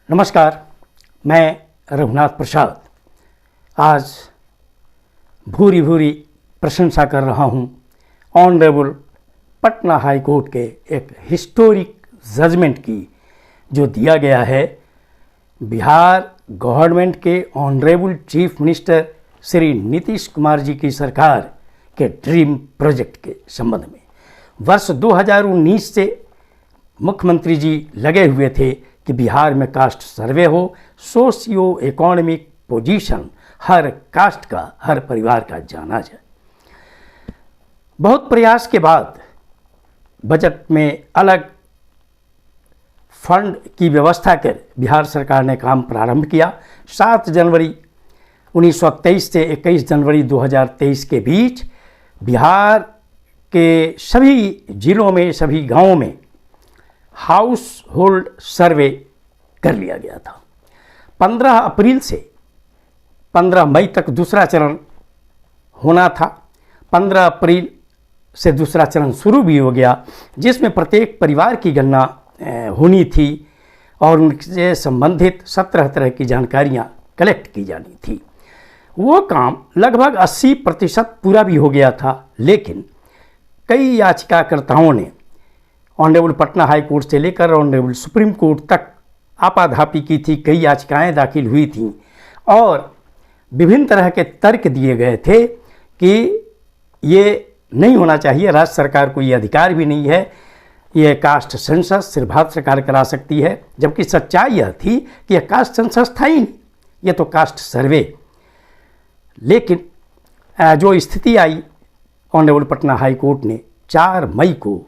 नमस्कार, मैं रघुनाथ प्रसाद आज भूरी भूरी प्रशंसा कर रहा हूँ ऑनरेबल पटना हाई कोर्ट के एक हिस्टोरिक जजमेंट की जो दिया गया है बिहार गवर्नमेंट के honourable chief minister Shri Nitish Kumar ji की सरकार के ड्रीम प्रोजेक्ट के संबंध में। वर्ष 2019 से मुख्यमंत्री जी लगे हुए थे कि बिहार में कास्ट सर्वे हो, सोशियो इकोनॉमिक पोजीशन हर कास्ट का, हर परिवार का जाना जाए। बहुत प्रयास के बाद बजट में अलग फंड की व्यवस्था कर बिहार सरकार ने काम प्रारंभ किया। 7 जनवरी 1923 से 21 जनवरी 2023 के बीच बिहार के सभी जिलों में, सभी गांवों में हाउस होल्ड सर्वे कर लिया गया था। 15 अप्रैल से 15 मई तक दूसरा चरण होना था। 15 अप्रैल से दूसरा चरण शुरू भी हो गया, जिसमें प्रत्येक परिवार की गणना होनी थी और उनसे संबंधित 17 तरह की जानकारियां कलेक्ट की जानी थी। वो काम लगभग 80% पूरा भी हो गया था, लेकिन कई याचिकाकर्ताओं ने ऑनरेबल पटना हाई कोर्ट से लेकर ऑनरेबल सुप्रीम कोर्ट तक आपाधापी की थी। कई याचिकाएं दाखिल हुई थीं और विभिन्न तरह के तर्क दिए गए थे कि ये नहीं होना चाहिए, राज्य सरकार को ये अधिकार भी नहीं है, ये कास्ट सेंसस सिर्फ भारत सरकार करा सकती है। जबकि सच्चाई यह थी कि यह कास्ट सेंसस था ही नहीं, ये तो कास्ट सर्वे। लेकिन जो स्थिति आई, ऑनरेबल पटना हाई कोर्ट ने 4 मई को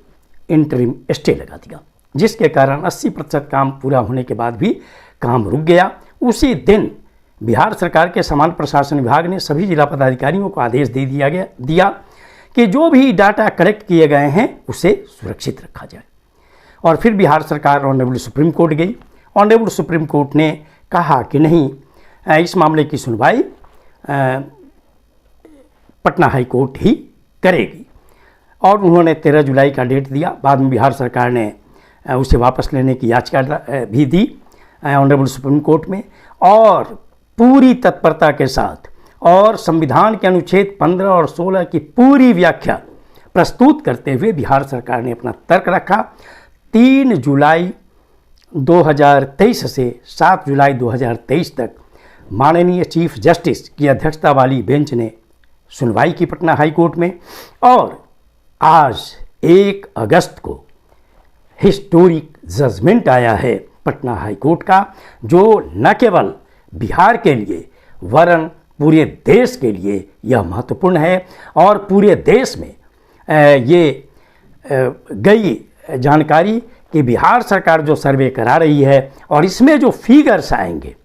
इंटरिम स्टे लगा दिया, जिसके कारण 80% काम पूरा होने के बाद भी काम रुक गया। उसी दिन बिहार सरकार के सामान्य प्रशासन विभाग ने सभी जिला पदाधिकारियों को आदेश दे दिया कि जो भी डाटा कलेक्ट किए गए हैं उसे सुरक्षित रखा जाए। और फिर बिहार सरकार ऑनरेबल सुप्रीम कोर्ट गई। ऑनरेबल सुप्रीम कोर्ट ने कहा कि नहीं, इस मामले की सुनवाई पटना हाई कोर्ट ही करेगी और उन्होंने 13 जुलाई का डेट दिया। बाद में बिहार सरकार ने उसे वापस लेने की याचिका भी दी ऑनरेबल सुप्रीम कोर्ट में और पूरी तत्परता के साथ और संविधान के अनुच्छेद 15 और 16 की पूरी व्याख्या प्रस्तुत करते हुए बिहार सरकार ने अपना तर्क रखा। 3 जुलाई 2023 से 7 जुलाई 2023 तक माननीय चीफ जस्टिस की अध्यक्षता वाली बेंच ने सुनवाई की पटना हाई कोर्ट में और आज 1 अगस्त को हिस्टोरिक जजमेंट आया है पटना हाई कोर्ट का, जो न केवल बिहार के लिए वरन पूरे देश के लिए यह महत्वपूर्ण है। और पूरे देश में ये गई जानकारी कि बिहार सरकार जो सर्वे करा रही है और इसमें जो फिगर्स आएंगे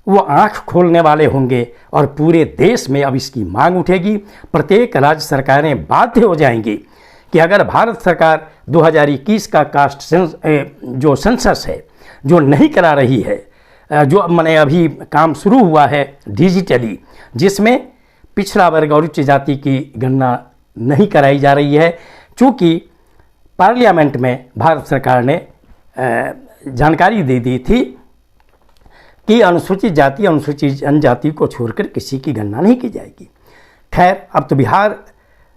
वो आंख खोलने वाले होंगे और पूरे देश में अब इसकी मांग उठेगी। प्रत्येक राज्य सरकारें बाध्य हो जाएंगी कि अगर भारत सरकार 2021 का कास्ट जो सेंसस है जो नहीं करा रही है, जो मैंने अभी काम शुरू हुआ है डिजिटली, जिसमें पिछड़ा वर्ग और उच्च जाति की गणना नहीं कराई जा रही है, चूँकि पार्लियामेंट में भारत सरकार ने जानकारी दे दी थी कि अनुसूचित जाति, अनुसूचित जनजाति को छोड़कर किसी की गणना नहीं की जाएगी। खैर, अब तो बिहार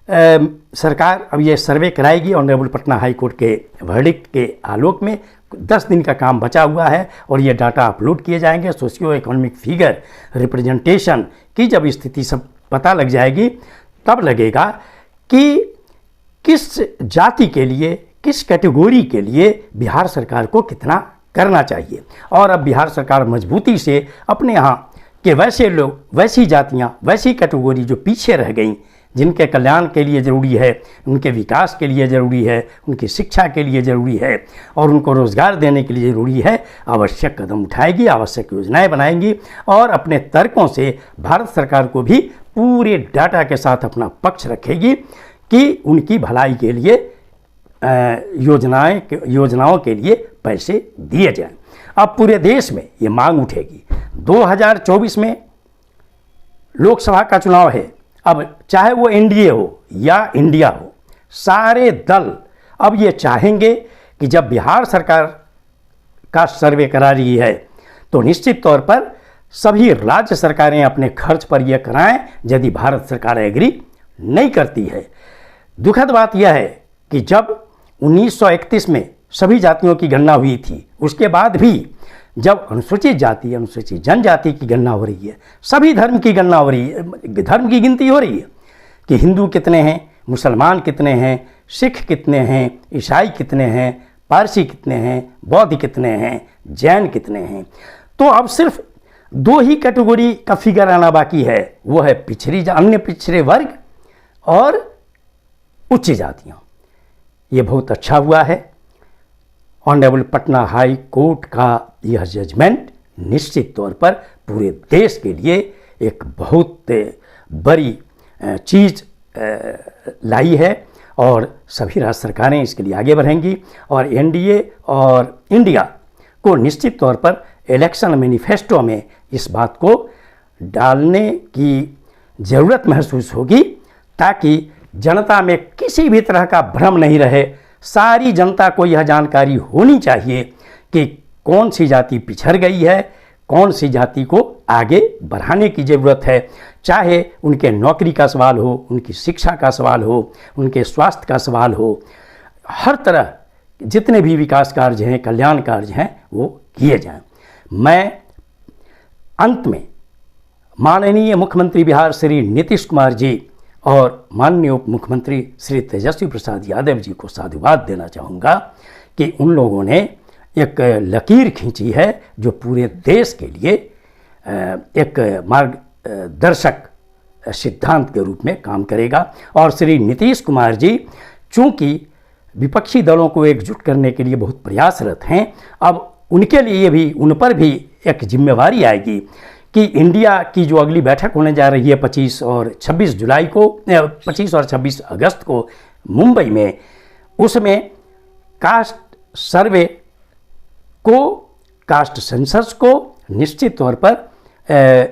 सरकार अब ये सर्वे कराएगी। ऑनरेबल पटना हाई कोर्ट के वर्डिक्ट के आलोक में 10 दिन का काम बचा हुआ है और ये डाटा अपलोड किए जाएंगे। सोशियो इकोनॉमिक फिगर रिप्रेजेंटेशन की जब स्थिति सब पता लग जाएगी, तब लगेगा कि किस जाति के लिए, किस कैटेगरी के लिए बिहार सरकार को कितना करना चाहिए। और अब बिहार सरकार मजबूती से अपने यहाँ के वैसे लोग, वैसी जातियाँ, वैसी कैटेगरी जो पीछे रह गई, जिनके कल्याण के लिए ज़रूरी है, उनके विकास के लिए ज़रूरी है, उनकी शिक्षा के लिए ज़रूरी है और उनको रोज़गार देने के लिए ज़रूरी है, आवश्यक कदम उठाएगी, आवश्यक योजनाएं बनाएंगी और अपने तर्कों से भारत सरकार को भी पूरे डाटा के साथ अपना पक्ष रखेगी कि उनकी भलाई के लिए योजनाओं के लिए पैसे दिए जाएं। अब पूरे देश में ये मांग उठेगी। 2024 में लोकसभा का चुनाव है। अब चाहे वो एनडीए हो या इंडिया हो, सारे दल अब ये चाहेंगे कि जब बिहार सरकार का सर्वे करा रही है तो निश्चित तौर पर सभी राज्य सरकारें अपने खर्च पर यह कराएं यदि भारत सरकार एग्री नहीं करती है। दुखद बात यह है कि जब 1931 में सभी जातियों की गणना हुई थी, उसके बाद भी जब अनुसूचित जाति, अनुसूचित जनजाति की गणना हो रही है, सभी धर्म की गणना हो रही है, धर्म की गिनती हो रही है कि हिंदू कितने हैं, मुसलमान कितने हैं, सिख कितने हैं, ईसाई कितने हैं, पारसी कितने हैं, बौद्ध कितने हैं, जैन कितने हैं। तो अब सिर्फ 2 ही कैटेगरी का फिगर आना बाकी है, वो है अन्य पिछड़े वर्ग और उच्च जातियाँ। ये बहुत अच्छा हुआ है। ऑनरेबल पटना हाई कोर्ट का यह जजमेंट निश्चित तौर पर पूरे देश के लिए एक बहुत बड़ी चीज़ लाई है और सभी राज्य सरकारें इसके लिए आगे बढ़ेंगी और एनडीए और इंडिया को निश्चित तौर पर इलेक्शन मैनिफेस्टो में इस बात को डालने की ज़रूरत महसूस होगी ताकि जनता में किसी भी तरह का भ्रम नहीं रहे। सारी जनता को यह जानकारी होनी चाहिए कि कौन सी जाति पिछड़ गई है, कौन सी जाति को आगे बढ़ाने की ज़रूरत है, चाहे उनके नौकरी का सवाल हो, उनकी शिक्षा का सवाल हो, उनके स्वास्थ्य का सवाल हो। हर तरह जितने भी विकास कार्य हैं, कल्याण कार्य हैं, वो किए जाएं। मैं अंत में माननीय मुख्यमंत्री बिहार श्री नीतीश कुमार जी और माननीय उप मुख्यमंत्री श्री तेजस्वी प्रसाद यादव जी को साधुवाद देना चाहूँगा कि उन लोगों ने एक लकीर खींची है जो पूरे देश के लिए एक मार्गदर्शक सिद्धांत के रूप में काम करेगा। और श्री नीतीश कुमार जी चूँकि विपक्षी दलों को एकजुट करने के लिए बहुत प्रयासरत हैं, अब उनके लिए भी, उन पर भी एक जिम्मेवारी आएगी कि इंडिया की जो अगली बैठक होने जा रही है 25 और 26 अगस्त को मुंबई में, उसमें कास्ट सर्वे को, कास्ट सेंसस को निश्चित तौर पर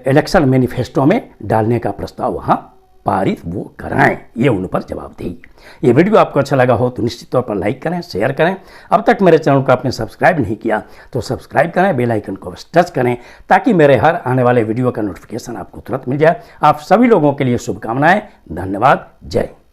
इलेक्शन मैनिफेस्टो में डालने का प्रस्ताव वहाँ पारित वो कराएं, ये उन पर जवाबदेही। ये वीडियो आपको अच्छा लगा हो तो निश्चित तौर पर लाइक करें, शेयर करें। अब तक मेरे चैनल को आपने सब्सक्राइब नहीं किया तो सब्सक्राइब करें, बेल आइकन को बस टच करें ताकि मेरे हर आने वाले वीडियो का नोटिफिकेशन आपको तुरंत मिल जाए। आप सभी लोगों के लिए शुभकामनाएं। धन्यवाद। जय हिंद।